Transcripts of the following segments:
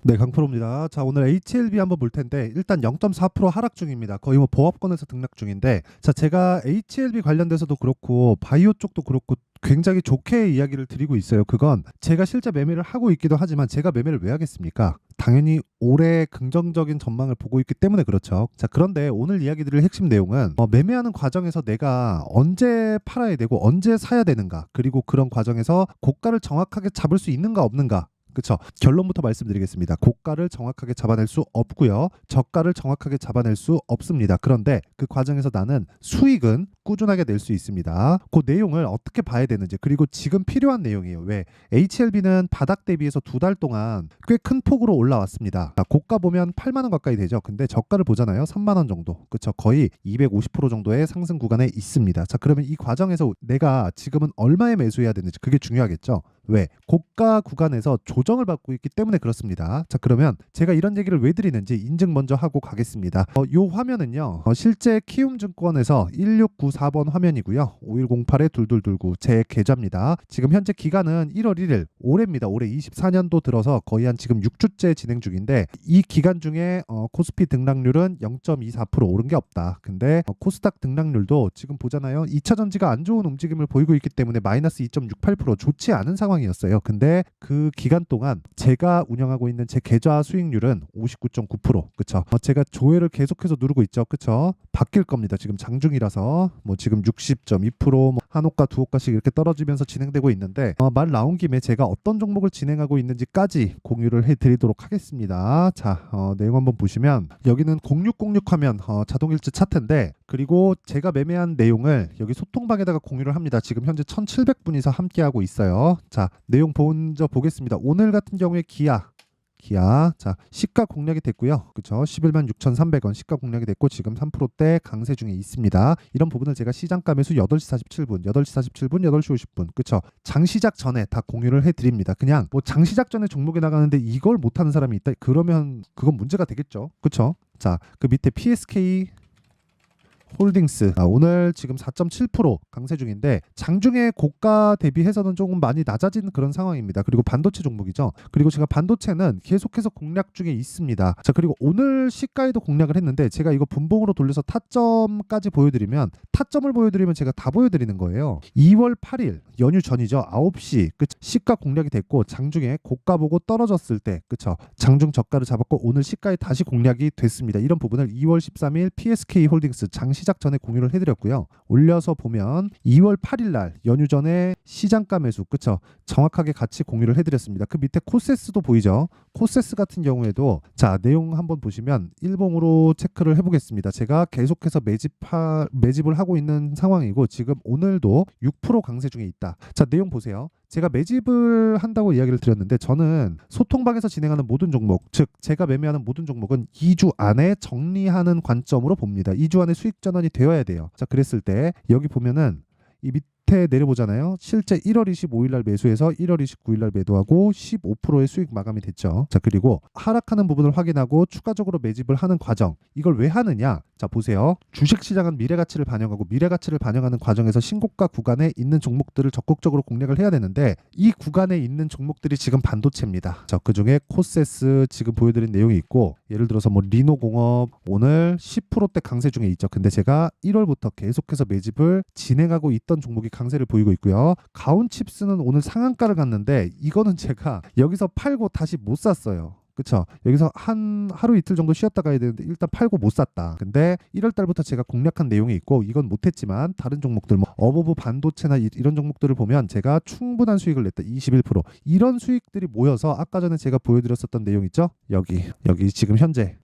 네, 강프로입니다. 자, 오늘 HLB 한번 볼 텐데 일단 0.4% 하락 중입니다. 거의 뭐 보합권에서 등락 중인데, 자, 제가 HLB 관련돼서도 그렇고 바이오 쪽도 그렇고 굉장히 좋게 이야기를 드리고 있어요. 그건 제가 실제 매매를 하고 있기도 하지만 제가 매매를 왜 하겠습니까? 당연히 올해 긍정적인 전망을 보고 있기 때문에 그렇죠. 자, 그런데 오늘 이야기 드릴 핵심 내용은 매매하는 과정에서 내가 언제 팔아야 되고 언제 사야 되는가, 그리고 그런 과정에서 고가를 정확하게 잡을 수 있는가 없는가. 그쵸. 결론부터 말씀드리겠습니다. 고가를 정확하게 잡아낼 수 없고요. 저가를 정확하게 잡아낼 수 없습니다. 그런데 그 과정에서 나는 수익은 꾸준하게 낼 수 있습니다. 그 내용을 어떻게 봐야 되는지, 그리고 지금 필요한 내용이에요. 왜? HLB는 바닥 대비해서 2달 동안 꽤 큰 폭으로 올라왔습니다. 자, 고가 보면 8만 원 가까이 되죠. 근데 저가를 보잖아요. 3만 원 정도. 그쵸. 거의 250% 정도의 상승 구간에 있습니다. 자, 그러면 이 과정에서 내가 지금은 얼마에 매수해야 되는지, 그게 중요하겠죠. 왜? 고가 구간에서 조정을 받고 있기 때문에 그렇습니다. 자, 그러면 제가 이런 얘기를 왜 드리는지 인증 먼저 하고 가겠습니다. 요 화면은요, 실제 키움증권에서 1694번 화면이고요. 5108-2229 제 계좌입니다. 지금 현재 기간은 1월 1일, 올해입니다. 올해 24년도 들어서 거의 한 지금 6주째 진행 중인데, 이 기간 중에 코스피 등락률은 0.24% 오른 게 없다. 근데 코스닥 등락률도 지금 보잖아요. 2차 전지가 안 좋은 움직임을 보이고 있기 때문에 마이너스 2.68%, 좋지 않은 상황이었어요. 근데 그 기간 동안 제가 운영하고 있는 제 계좌 수익률은 59.9%. 그쵸? 제가 조회를 계속해서 누르고 있죠. 그쵸? 바뀔 겁니다. 지금 장중이라서 뭐 지금 60.2%, 뭐 한 호가 두 호가씩 이렇게 떨어지면서 진행되고 있는데, 말 나온 김에 제가 어떤 종목을 진행하고 있는지까지 공유를 해드리도록 하겠습니다. 자, 내용 한번 보시면 여기는 0606 하면 자동일지 차트인데, 그리고 제가 매매한 내용을 여기 소통방에다가 공유를 합니다. 지금 현재 1700분이서 함께하고 있어요. 자, 내용 먼저 보겠습니다. 오늘 같은 경우에 기아, 자, 시가 공략이 됐고요. 그쵸? 11만 6,300원 시가 공략이 됐고 지금 3%대 강세 중에 있습니다. 이런 부분을 제가 시장가 매수 8시 47분, 8시 47분, 8시 50분, 그쵸? 장시작 전에 다 공유를 해드립니다. 그냥 뭐 장시작 전에 종목이 나가는데 이걸 못하는 사람이 있다? 그러면 그건 문제가 되겠죠. 그쵸? 자, 그 밑에 PSK 홀딩스, 오늘 지금 4.7% 강세 중인데 장중에 고가 대비해서는 조금 많이 낮아진 그런 상황입니다. 그리고 반도체 종목이죠. 그리고 제가 반도체는 계속해서 공략 중에 있습니다. 자, 그리고 오늘 시가에도 공략을 했는데 제가 이거 분봉으로 돌려서 타점까지 보여드리면, 타점을 보여드리면 제가 다 보여드리는 거예요. 2월 8일 연휴 전이죠. 9시 시가 공략이 됐고 장중에 고가 보고 떨어졌을 때, 그쵸? 장중 저가를 잡았고 오늘 시가에 다시 공략이 됐습니다. 이런 부분을 2월 13일 PSK 홀딩스 시작 전에 공유를 해드렸고요. 올려서 보면 2월 8일 날 연휴 전에 시장가 매수, 그쵸? 정확하게 같이 공유를 해드렸습니다. 그 밑에 코세스도 보이죠? 코세스 같은 경우에도, 자, 내용 한번 보시면 일봉으로 체크를 해보겠습니다. 제가 계속해서 매집을 하고 있는 상황이고 지금 오늘도 6% 강세 중에 있다. 자, 내용 보세요. 제가 매집을 한다고 이야기를 드렸는데, 저는 소통방에서 진행하는 모든 종목, 즉 제가 매매하는 모든 종목은 2주 안에 정리하는 관점으로 봅니다. 2주 안에 수익 전환이 되어야 돼요. 자, 그랬을 때 여기 보면은 이 밑에 내려보잖아요. 실제 1월 25일 날 매수해서 1월 29일 날 매도하고 15%의 수익 마감이 됐죠. 자, 그리고 하락하는 부분을 확인하고 추가적으로 매집을 하는 과정, 이걸 왜 하느냐? 자, 보세요. 주식시장은 미래가치를 반영하고 미래가치를 반영하는 과정에서 신고가 구간에 있는 종목들을 적극적으로 공략을 해야 되는데, 이 구간에 있는 종목들이 지금 반도체입니다. 자, 그중에 코세스 지금 보여드린 내용이 있고, 예를 들어서 뭐 리노공업 오늘 10%대 강세 중에 있죠. 근데 제가 1월부터 계속해서 매집을 진행하고 있던 종목이 강세를 보이고 있고요. 가온칩스는 오늘 상한가를 갔는데 이거는 제가 여기서 팔고 다시 못 샀어요. 그쵸? 여기서 한 하루 이틀 정도 쉬었다 가야 되는데 일단 팔고 못 샀다. 근데 1월 달부터 제가 공략한 내용이 있고, 이건 못했지만 다른 종목들 뭐 어버브 반도체나 이런 종목들을 보면 제가 충분한 수익을 냈다. 21%. 이런 수익들이 모여서 아까 전에 제가 보여드렸었던 내용 있죠? 여기 지금 현재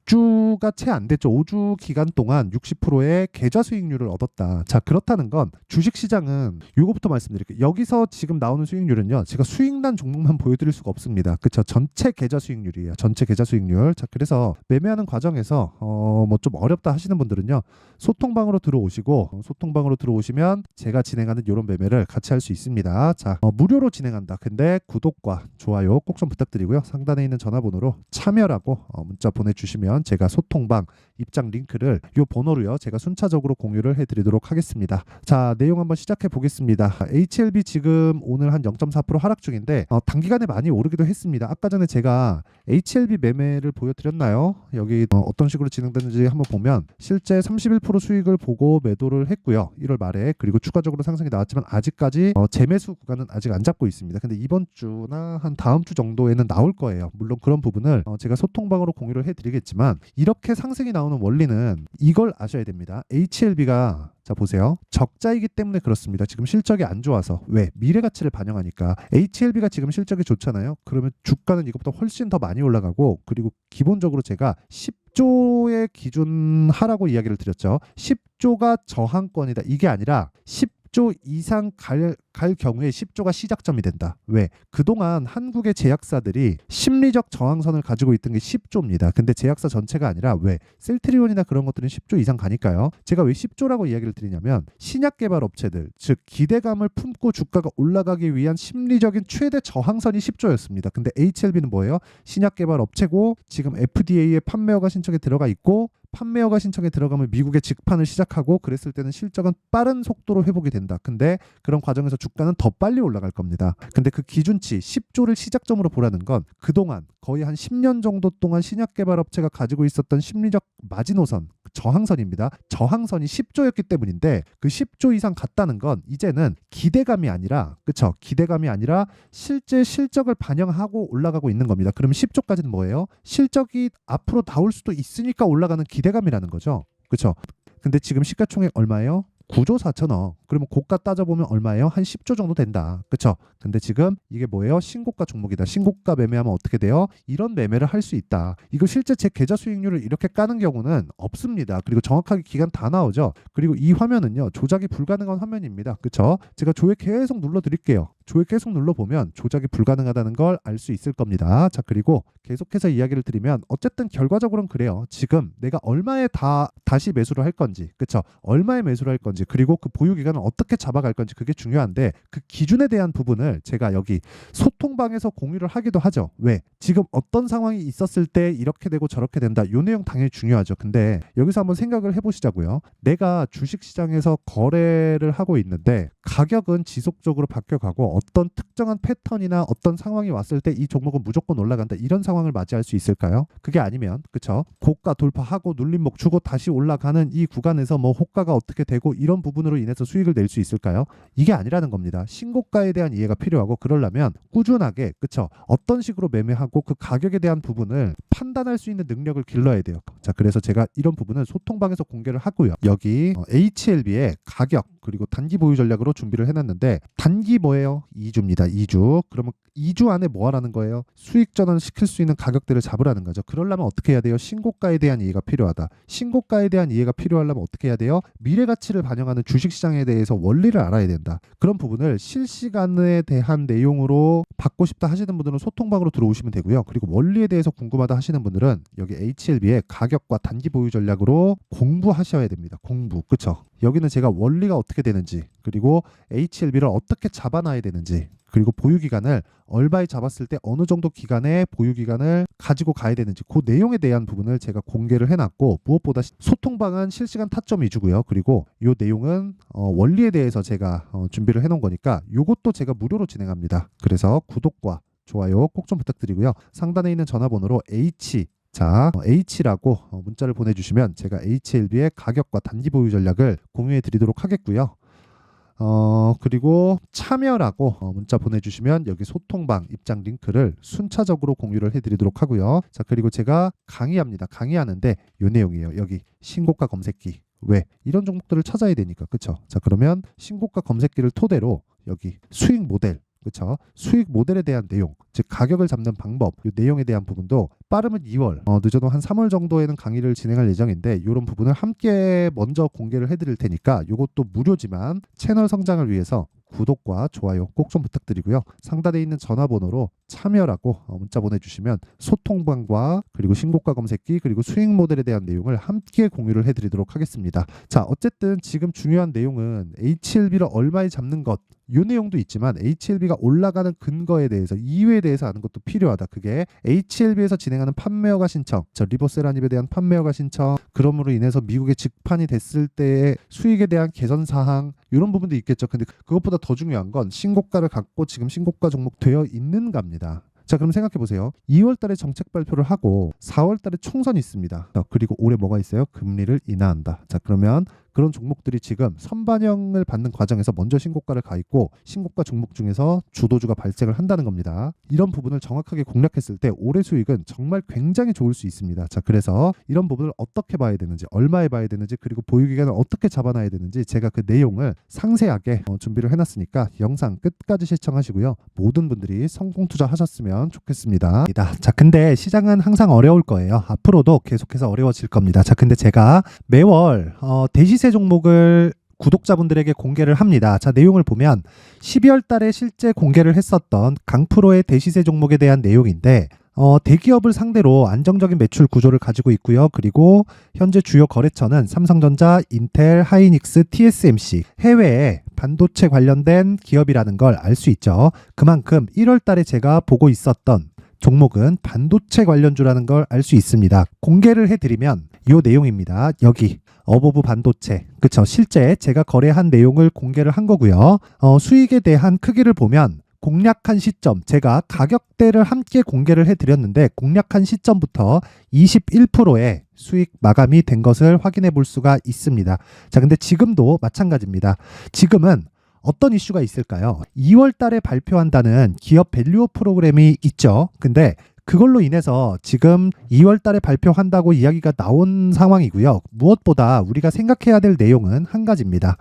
6주가 채 안 됐죠. 5주 기간 동안 60%의 계좌 수익률을 얻었다. 자, 그렇다는 건 주식시장은, 요거부터 말씀드릴게요. 여기서 지금 나오는 수익률은요, 제가 수익난 종목만 보여드릴 수가 없습니다. 그쵸? 전체 계좌 수익률이에요. 전체 계좌 수익률. 자, 그래서 매매하는 과정에서 뭐 좀 어렵다 하시는 분들은요, 소통방으로 들어오시고, 소통방으로 들어오시면 제가 진행하는 이런 매매를 같이 할 수 있습니다. 자, 무료로 진행한다. 근데 구독과 좋아요 꼭 좀 부탁드리고요. 상단에 있는 전화번호로 참여라고 문자 보내주시면 제가 소통방 입장 링크를 요 번호로요 제가 순차적으로 공유를 해드리도록 하겠습니다. 자, 내용 한번 시작해 보겠습니다. HLB 지금 오늘 한 0.4% 하락 중인데 단기간에 많이 오르기도 했습니다. 아까 전에 제가 HLB 매매를 보여드렸나요? 여기 어떤 식으로 진행되는지 한번 보면 실제 31% 수익을 보고 매도를 했고요. 1월 말에. 그리고 추가적으로 상승이 나왔지만 아직까지 재매수 구간은 아직 안 잡고 있습니다. 근데 이번 주나 한 다음 주 정도에는 나올 거예요. 물론 그런 부분을 제가 소통방으로 공유를 해드리겠지만 이렇게 상승이 나오는 원리는 이걸 아셔야 됩니다. HLB가 자 보세요. 적자이기 때문에 그렇습니다. 지금 실적이 안 좋아서. 왜? 미래 가치를 반영하니까. HLB가 지금 실적이 좋잖아요. 그러면 주가는 이것보다 훨씬 더 많이 올라가고, 그리고 기본적으로 제가 10조의 기준하라고 이야기를 드렸죠. 10조가 저항권이다. 이게 아니라 10조 이상 갈 경우에 10조가 시작점이 된다. 왜? 그동안 한국의 제약사들이 심리적 저항선을 가지고 있던 게 10조입니다. 근데 제약사 전체가 아니라 왜? 셀트리온이나 그런 것들은 10조 이상 가니까요. 제가 왜 10조라고 이야기를 드리냐면 신약 개발 업체들, 즉 기대감을 품고 주가가 올라가기 위한 심리적인 최대 저항선이 10조였습니다. 근데 HLB는 뭐예요? 신약 개발 업체고 지금 FDA에 판매 허가 신청에 들어가 있고, 판매 허가 신청에 들어가면 미국의 직판을 시작하고, 그랬을 때는 실적은 빠른 속도로 회복이 된다. 근데 그런 과정에서 주가는 더 빨리 올라갈 겁니다. 근데 그 기준치 10조를 시작점으로 보라는 건 그동안 거의 한 10년 정도 동안 신약 개발 업체가 가지고 있었던 심리적 마지노선, 저항선입니다. 저항선이 10조였기 때문인데 그 10조 이상 갔다는 건 이제는 기대감이 아니라, 그쵸? 기대감이 아니라 실제 실적을 반영하고 올라가고 있는 겁니다. 그럼 10조까지는 뭐예요? 실적이 앞으로 나올 수도 있으니까 올라가는 기대감이라는 거죠. 그쵸? 근데 지금 시가총액 얼마예요? 9조 4천억. 그러면 고가 따져보면 얼마예요? 한 10조 정도 된다. 그쵸? 근데 지금 이게 뭐예요? 신고가 종목이다. 신고가 매매하면 어떻게 돼요? 이런 매매를 할 수 있다. 이거 실제 제 계좌 수익률을 이렇게 까는 경우는 없습니다. 그리고 정확하게 기간 다 나오죠. 그리고 이 화면은요, 조작이 불가능한 화면입니다. 그쵸? 제가 조회 계속 눌러드릴게요. 조회 계속 눌러보면 조작이 불가능하다는 걸 알 수 있을 겁니다. 자, 그리고 계속해서 이야기를 드리면 어쨌든 결과적으로는 그래요. 지금 내가 얼마에 다시 매수를 할 건지, 그쵸? 얼마에 매수를 할 건지, 그리고 그 보유 기간을 어떻게 잡아갈 건지, 그게 중요한데 그 기준에 대한 부분을 제가 여기 소통방에서 공유를 하기도 하죠. 왜? 지금 어떤 상황이 있었을 때 이렇게 되고 저렇게 된다. 이 내용 당연히 중요하죠. 근데 여기서 한번 생각을 해보시자고요. 내가 주식시장에서 거래를 하고 있는데 가격은 지속적으로 바뀌어가고 어떤 특정한 패턴이나 어떤 상황이 왔을 때 이 종목은 무조건 올라간다. 이런 상황을 맞이할 수 있을까요? 그게 아니면, 그쵸? 고가 돌파하고 눌림목 주고 다시 올라가는 이 구간에서 뭐 호가가 어떻게 되고 이런 부분으로 인해서 수익을 낼 수 있을까요? 이게 아니라는 겁니다. 신고가에 대한 이해가 필요하고, 그러려면 꾸준하게, 그쵸? 어떤 식으로 매매하고 그 가격에 대한 부분을 판단할 수 있는 능력을 길러야 돼요. 자, 그래서 제가 이런 부분을 소통방에서 공개를 하고요. 여기 HLB의 가격 그리고 단기 보유 전략으로 준비를 해놨는데, 단기 뭐예요? 2주입니다. 2주. 그러면 2주 안에 뭐 하라는 거예요? 수익 전환 시킬 수 있는 가격대를 잡으라는 거죠. 그러려면 어떻게 해야 돼요? 신고가에 대한 이해가 필요하다. 신고가에 대한 이해가 필요하려면 어떻게 해야 돼요? 미래 가치를 반영하는 주식시장에 대해서 원리를 알아야 된다. 그런 부분을 실시간에 대한 내용으로 받고 싶다 하시는 분들은 소통방으로 들어오시면 되고요. 그리고 원리에 대해서 궁금하다 하시는 분들은 여기 HLB의 가격과 단기 보유 전략으로 공부하셔야 됩니다. 공부. 그쵸? 여기는 제가 원리가 어떻게 되는지, 그리고 HLB를 어떻게 잡아놔야 되는지, 그리고 보유 기간을 얼마에 잡았을 때 어느 정도 기간의 보유 기간을 가지고 가야 되는지, 그 내용에 대한 부분을 제가 공개를 해놨고, 무엇보다 소통방은 실시간 타점 위주고요. 그리고 이 내용은 원리에 대해서 제가 준비를 해놓은 거니까 이것도 제가 무료로 진행합니다. 그래서 구독과 좋아요 꼭 좀 부탁드리고요. 상단에 있는 전화번호로 H라고 문자를 보내주시면 제가 HLB의 가격과 단기 보유 전략을 공유해 드리도록 하겠고요. 그리고 참여라고 문자 보내주시면 여기 소통방 입장 링크를 순차적으로 공유를 해드리도록 하고요. 자, 그리고 제가 강의합니다. 강의하는데 이 내용이에요. 여기 신고가 검색기. 왜? 이런 종목들을 찾아야 되니까. 그쵸? 자, 그러면 신고가 검색기를 토대로 여기 수익 모델, 그렇죠? 수익 모델에 대한 내용, 즉 가격을 잡는 방법, 이 내용에 대한 부분도 빠르면 2월, 늦어도 한 3월 정도에는 강의를 진행할 예정인데, 이런 부분을 함께 먼저 공개를 해드릴 테니까 이것도 무료지만 채널 성장을 위해서 구독과 좋아요 꼭 좀 부탁드리고요. 상단에 있는 전화번호로 참여라고 문자 보내주시면 소통방과 그리고 신고가 검색기 그리고 수익 모델에 대한 내용을 함께 공유를 해드리도록 하겠습니다. 자, 어쨌든 지금 중요한 내용은 HLB를 얼마에 잡는 것, 이 내용도 있지만 HLB가 올라가는 근거에 대해서, 이유에 대해서 대해서 아는 것도 필요하다. 그게 HLB에서 진행하는 판매허가 신청, 리보세라닙에 대한 판매허가 신청, 그럼으로 인해서 미국에 직판이 됐을 때의 수익에 대한 개선 사항, 이런 부분도 있겠죠. 근데 그것보다 더 중요한 건 신고가를 갖고 지금 신고가 종목 되어 있는가입니다. 자, 그럼 생각해 보세요. 2월 달에 정책 발표를 하고 4월 달에 총선이 있습니다. 그리고 올해 뭐가 있어요? 금리를 인하한다. 자, 그러면 그런 종목들이 지금 선반영을 받는 과정에서 먼저 신고가를 가 있고 신고가 종목 중에서 주도주가 발생을 한다는 겁니다. 이런 부분을 정확하게 공략했을 때 올해 수익은 정말 굉장히 좋을 수 있습니다. 자, 그래서 이런 부분을 어떻게 봐야 되는지, 얼마에 봐야 되는지, 그리고 보유기간을 어떻게 잡아놔야 되는지 제가 그 내용을 상세하게 준비를 해놨으니까 영상 끝까지 시청하시고요. 모든 분들이 성공 투자하셨으면 좋겠습니다. 자, 근데 시장은 항상 어려울 거예요. 앞으로도 계속해서 어려워질 겁니다. 자, 근데 제가 매월 대시세 종목을 구독자분들에게 공개를 합니다. 자, 내용을 보면 12월 달에 실제 공개를 했었던 강프로의 대시세 종목에 대한 내용인데 대기업을 상대로 안정적인 매출 구조를 가지고 있고요. 그리고 현재 주요 거래처는 삼성전자, 인텔, 하이닉스, TSMC, 해외에 반도체 관련된 기업이라는 걸 알 수 있죠. 그만큼 1월 달에 제가 보고 있었던 종목은 반도체 관련주라는 걸 알 수 있습니다. 공개를 해드리면 이 내용입니다. 여기 어보브 반도체, 그쵸? 실제 제가 거래한 내용을 공개를 한 거고요. 수익에 대한 크기를 보면 공략한 시점, 제가 가격대를 함께 공개를 해드렸는데 공략한 시점부터 21%의 수익 마감이 된 것을 확인해 볼 수가 있습니다. 자, 근데 지금도 마찬가지입니다. 지금은 어떤 이슈가 있을까요? 2월 달에 발표한다는 기업 밸류업 프로그램이 있죠. 근데 그걸로 인해서 지금 2월 달에 발표한다고 이야기가 나온 상황이고요. 무엇보다 우리가 생각해야 될 내용은 한 가지입니다.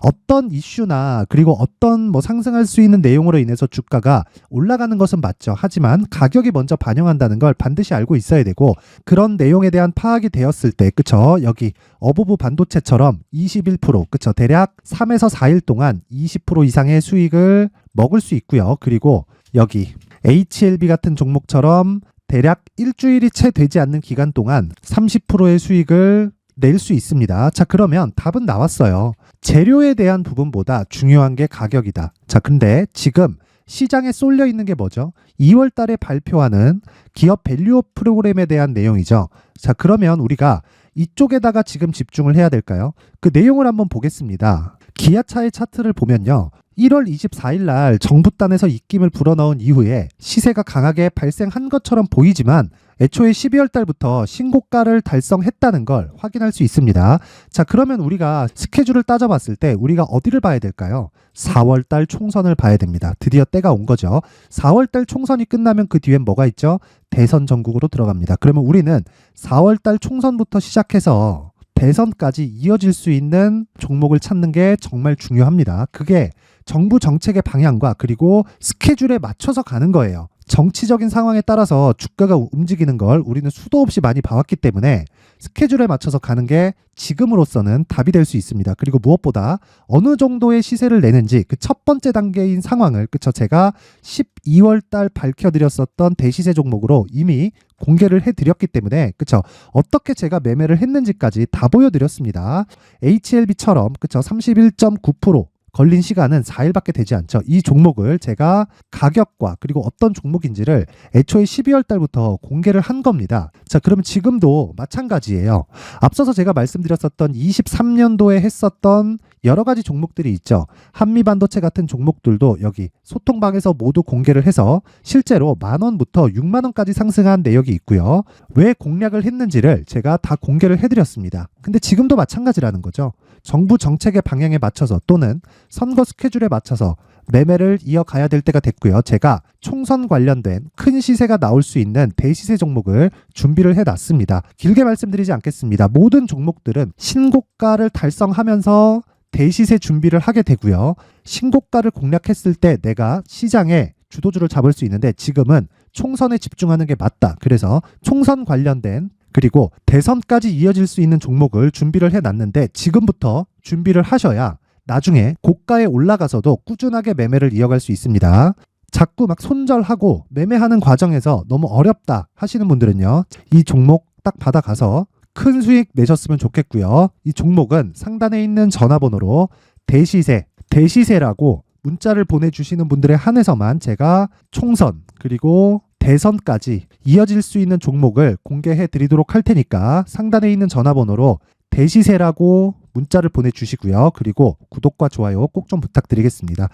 어떤 이슈나 그리고 어떤 상승할 수 있는 내용으로 인해서 주가가 올라가는 것은 맞죠. 하지만 가격이 먼저 반영한다는 걸 반드시 알고 있어야 되고 그런 내용에 대한 파악이 되었을 때, 그쵸? 여기 어보브 반도체처럼 21%, 그쵸? 대략 3에서 4일 동안 20% 이상의 수익을 먹을 수 있고요. 그리고 여기 HLB 같은 종목처럼 대략 일주일이 채 되지 않는 기간 동안 30%의 수익을 낼 수 있습니다. 자, 그러면 답은 나왔어요. 재료에 대한 부분보다 중요한 게 가격이다. 자, 근데 지금 시장에 쏠려 있는 게 뭐죠? 2월 달에 발표하는 기업 밸류업 프로그램에 대한 내용이죠. 자, 그러면 우리가 이쪽에다가 지금 집중을 해야 될까요? 그 내용을 한번 보겠습니다. 기아차의 차트를 보면요. 1월 24일 날 정부단에서 입김을 불어넣은 이후에 시세가 강하게 발생한 것처럼 보이지만 애초에 12월 달부터 신고가를 달성했다는 걸 확인할 수 있습니다. 자, 그러면 우리가 스케줄을 따져봤을 때 우리가 어디를 봐야 될까요? 4월 달 총선을 봐야 됩니다. 드디어 때가 온 거죠. 4월 달 총선이 끝나면 그 뒤엔 뭐가 있죠? 대선 전국으로 들어갑니다. 그러면 우리는 4월 달 총선부터 시작해서 대선까지 이어질 수 있는 종목을 찾는 게 정말 중요합니다. 그게 정부 정책의 방향과 그리고 스케줄에 맞춰서 가는 거예요. 정치적인 상황에 따라서 주가가 움직이는 걸 우리는 수도 없이 많이 봐왔기 때문에 스케줄에 맞춰서 가는 게 지금으로서는 답이 될 수 있습니다. 그리고 무엇보다 어느 정도의 시세를 내는지 그 첫 번째 단계인 상황을, 그쵸? 제가 12월 달 밝혀드렸었던 대시세 종목으로 이미 공개를 해드렸기 때문에, 그쵸? 어떻게 제가 매매를 했는지까지 다 보여드렸습니다. HLB처럼, 그쵸? 31.9% 걸린 시간은 4일밖에 되지 않죠. 이 종목을 제가 가격과 그리고 어떤 종목인지를 애초에 12월 달부터 공개를 한 겁니다. 자, 그러면 지금도 마찬가지예요. 앞서서 제가 말씀드렸었던 23년도에 했었던 여러 가지 종목들이 있죠. 한미반도체 같은 종목들도 여기 소통방에서 모두 공개를 해서 실제로 10,000원부터 60,000원까지 상승한 내역이 있고요. 왜 공략을 했는지를 제가 다 공개를 해드렸습니다. 근데 지금도 마찬가지라는 거죠. 정부 정책의 방향에 맞춰서 또는 선거 스케줄에 맞춰서 매매를 이어가야 될 때가 됐고요. 제가 총선 관련된 큰 시세가 나올 수 있는 대시세 종목을 준비를 해놨습니다. 길게 말씀드리지 않겠습니다. 모든 종목들은 신고가를 달성하면서 대시세 준비를 하게 되고요. 신고가를 공략했을 때 내가 시장에 주도주를 잡을 수 있는데 지금은 총선에 집중하는 게 맞다. 그래서 총선 관련된 그리고 대선까지 이어질 수 있는 종목을 준비를 해놨는데 지금부터 준비를 하셔야 나중에 고가에 올라가서도 꾸준하게 매매를 이어갈 수 있습니다. 자꾸 막 손절하고 매매하는 과정에서 너무 어렵다 하시는 분들은요. 이 종목 딱 받아가서 큰 수익 내셨으면 좋겠고요. 이 종목은 상단에 있는 전화번호로 대시세라고 문자를 보내주시는 분들에 한해서만 제가 총선 그리고 대선까지 이어질 수 있는 종목을 공개해 드리도록 할 테니까 상단에 있는 전화번호로 대시세라고 문자를 보내주시고요. 그리고 구독과 좋아요 꼭 좀 부탁드리겠습니다.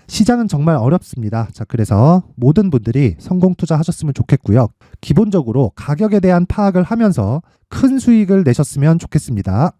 시장은 정말 어렵습니다. 자, 그래서 모든 분들이 성공 투자하셨으면 좋겠고요. 기본적으로 가격에 대한 파악을 하면서 큰 수익을 내셨으면 좋겠습니다.